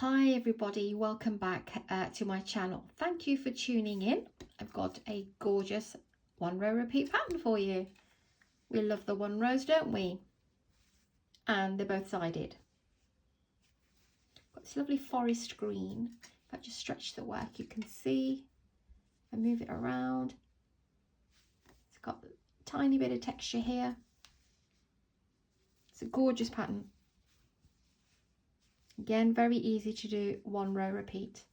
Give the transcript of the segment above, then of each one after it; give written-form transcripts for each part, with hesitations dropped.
Hi everybody, welcome back to my channel. Thank you for tuning in. I've got a gorgeous one row repeat pattern for you. We love the one rows, don't we? And they're both sided. Got this lovely forest green. If I just stretch the work, you can see and move it around. It's got a tiny bit of texture here. It's a gorgeous pattern. Again, very easy to do, one row repeat.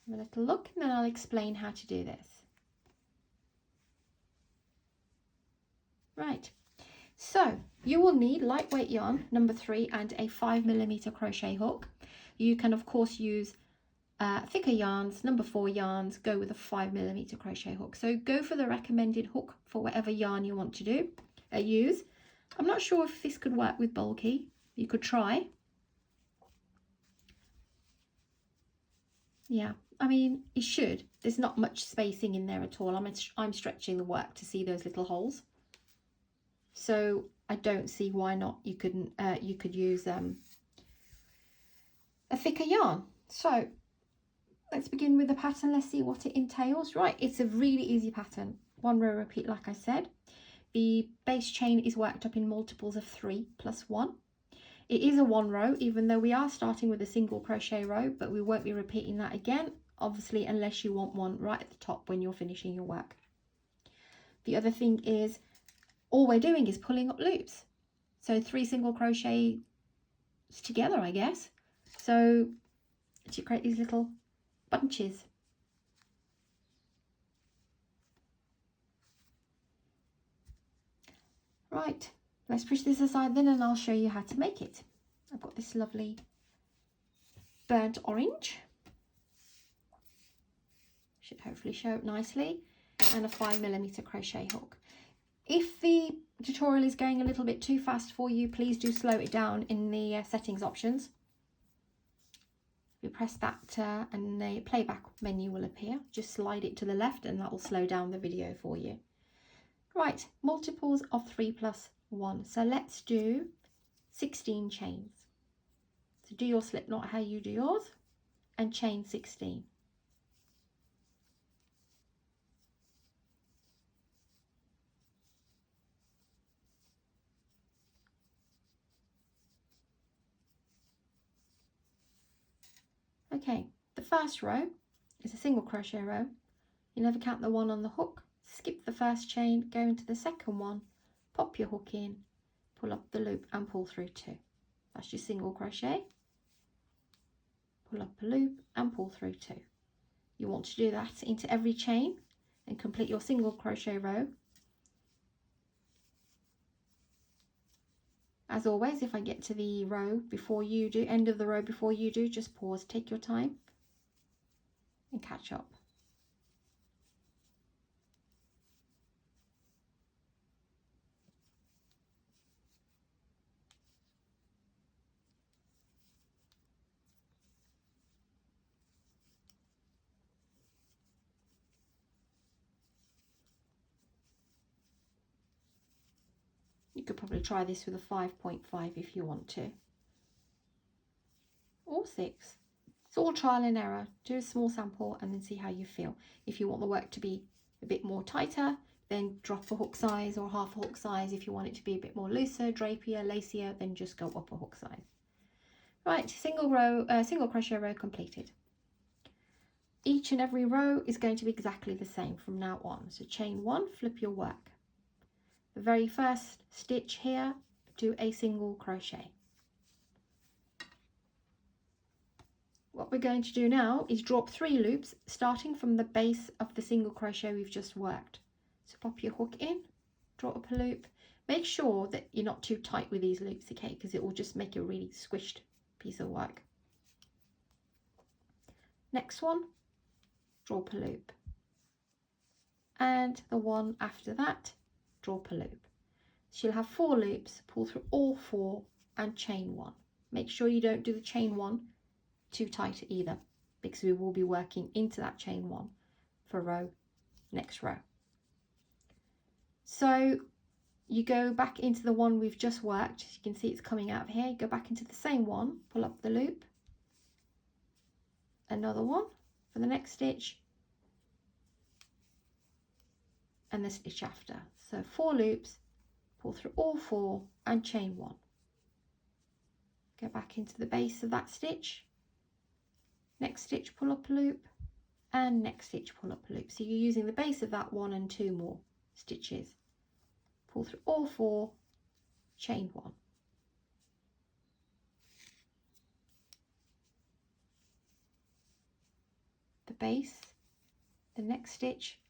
Have a little look and then I'll explain how to do this. Right, so you will need lightweight yarn number 3 and a 5mm crochet hook. You can of course use thicker yarns, number 4 yarns, go with a 5mm crochet hook. So go for the recommended hook for whatever yarn you want to use. I'm not sure if this could work with bulky. You could try. Yeah, I mean, it should. There's not much spacing in there at all. I'm stretching the work to see those little holes. So I don't see why not. You could use a thicker yarn. So let's begin with the pattern. Let's see what it entails. Right, it's a really easy pattern. One row repeat, like I said. The base chain is worked up in multiples of 3 plus 1. It is a one row, even though we are starting with a single crochet row, but we won't be repeating that again, obviously, unless you want one right at the top when you're finishing your work. The other thing is, all we're doing is pulling up loops. So 3 single crochets together, I guess. So to create these little bunches. Right, let's push this aside then and I'll show you how to make it. I've got this lovely burnt orange. Should hopefully show up nicely. And a 5mm crochet hook. If the tutorial is going a little bit too fast for you, please do slow it down in the settings options. You press that and the playback menu will appear. Just slide it to the left and that will slow down the video for you. Right, multiples of 3 plus 1. So let's do 16 chains. So do your slip knot how you do yours and chain 16. Okay, the first row is a single crochet row. You never count the one on the hook. Skip the first chain, go into the second one, pop your hook in, pull up the loop and pull through 2. That's your single crochet. Pull up a loop and pull through 2. You want to do that into every chain and complete your single crochet row. As always, if I get to the row before you do, end of the row before you do, just pause, take your time and catch up. You could probably try this with a 5.5 if you want to, or 6. It's all trial and error. Do a small sample and then see how you feel. If you want the work to be a bit more tighter, then drop a hook size or half a hook size. If you want it to be a bit more looser, drapier, lacier, then just go up a hook size. Right, single crochet row completed. Each and every row is going to be exactly the same from now on. So chain 1, flip your work. The very first stitch here, do a single crochet. What we're going to do now is drop 3 loops starting from the base of the single crochet we've just worked. So pop your hook in, draw up a loop. Make sure that you're not too tight with these loops, okay, because it will just make a really squished piece of work. Next one, draw up a loop. And the one after that, draw up a loop. So you'll have 4 loops, pull through all 4 and chain 1. Make sure you don't do the chain 1 too tight either, because we will be working into that chain 1 for next row. So you go back into the one we've just worked. As you can see, it's coming out of here. You go back into the same one, pull up the loop, another one for the next stitch, and the stitch after. So 4 loops, pull through all 4 and chain 1. Go back into the base of that stitch, next stitch, pull up a loop, and next stitch, pull up a loop. So you're using the base of that 1 and 2 more stitches. Pull through all 4, chain 1. The base, the next stitch,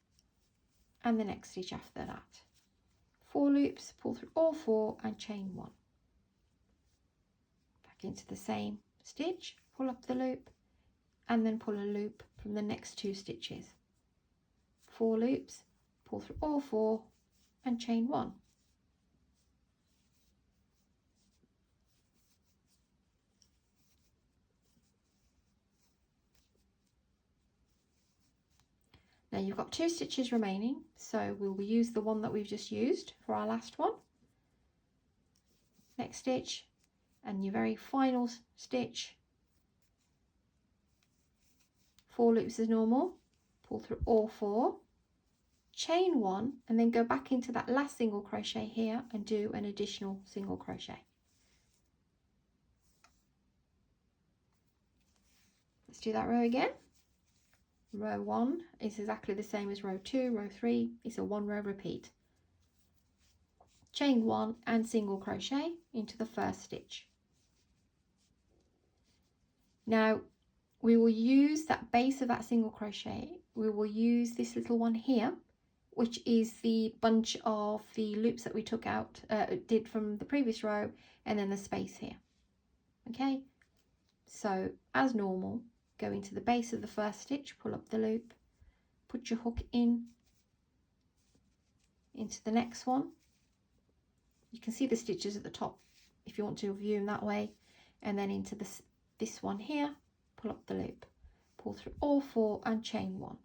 and the next stitch after that. 4 loops, pull through all 4 and chain 1. Back into the same stitch, pull up the loop, and then pull a loop from the next 2 stitches. 4 loops, pull through all 4 and chain 1. Now you've got 2 stitches remaining, so we'll use the one that we've just used for our last one. Next stitch, and your very final stitch, 4 loops as normal, pull through all 4, chain 1, and then go back into that last single crochet here and do an additional single crochet. Let's do that row again. Row 1 is exactly the same as row 2, row 3, it's a 1 row repeat. Chain 1 and single crochet into the first stitch. Now we will use that base of that single crochet, we will use this little one here, which is the bunch of the loops that we took out, did from the previous row, and then the space here. Okay, so as normal, go into the base of the first stitch, pull up the loop, put your hook in into the next one. You can see the stitches at the top if you want to view them that way, and then into this one here, pull up the loop, pull through all 4 and chain 1.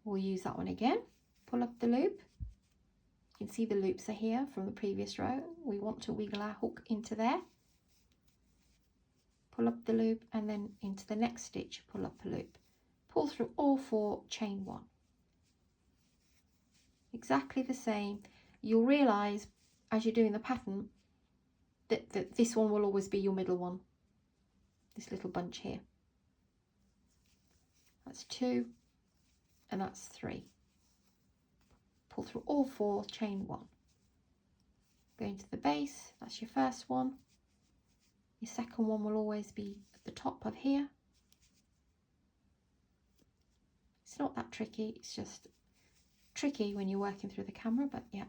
We'll use that one again, pull up the loop. You can see the loops are here from the previous row. We want to wiggle our hook into there, pull up the loop, and then into the next stitch, pull up a loop, pull through all 4, chain 1. Exactly the same. You'll realise as you're doing the pattern that this one will always be your middle one, this little bunch here. That's 2 and that's 3. Pull through all 4, chain 1. Go into the base, that's your first one. Your second one will always be at the top of here. It's not that tricky, it's just tricky when you're working through the camera, but yeah.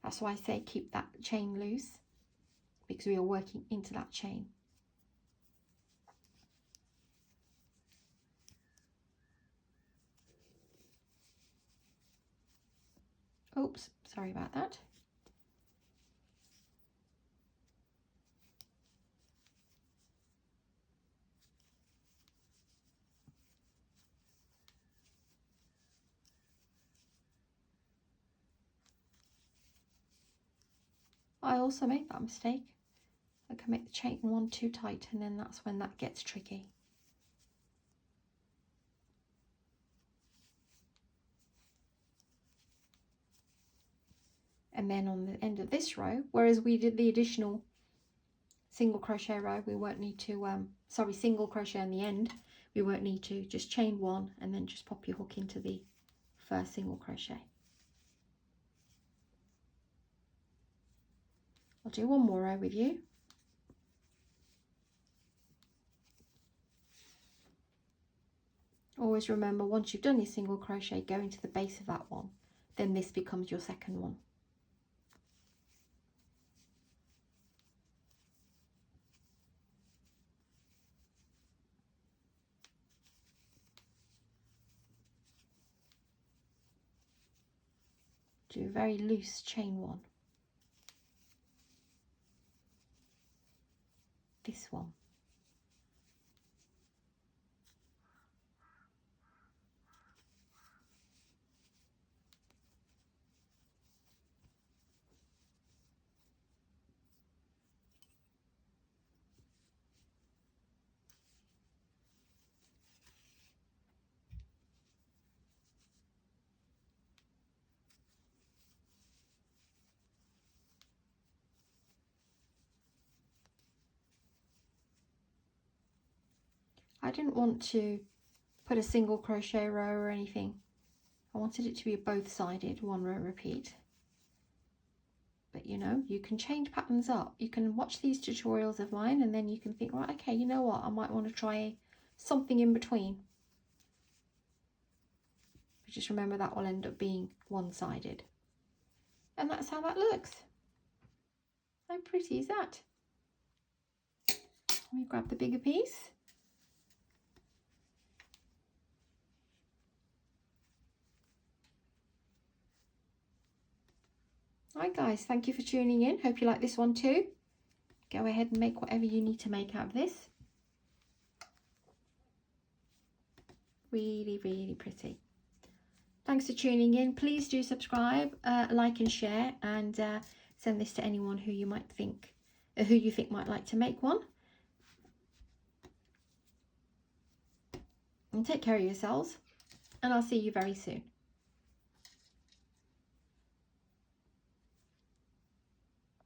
That's why I say keep that chain loose, because we are working into that chain. Oops, sorry about that. I also make that mistake. I can make the chain one too tight, and then that's when that gets tricky. And then on the end of this row, whereas we did the additional single crochet row, we won't need to, single crochet in the end, we won't need to, just chain one and then just pop your hook into the first single crochet. I'll do one more row with you. Always remember, once you've done your single crochet, go into the base of that one, then this becomes your second one. Do a very loose chain one. This one. I didn't want to put a single crochet row or anything. I wanted it to be both sided, 1 row repeat. But you know, you can change patterns up. You can watch these tutorials of mine and then you can think, right, okay, you know what, I might want to try something in between. But just remember that will end up being one-sided. And that's how that looks. How pretty is that? Let me grab the bigger piece. Right guys, thank you for tuning in. Hope you like this one too. Go ahead and make whatever you need to make out of this. Really, really pretty. Thanks for tuning in. Please do subscribe, like and share, and send this to anyone who you might think, who you think might like to make one. And take care of yourselves, and I'll see you very soon.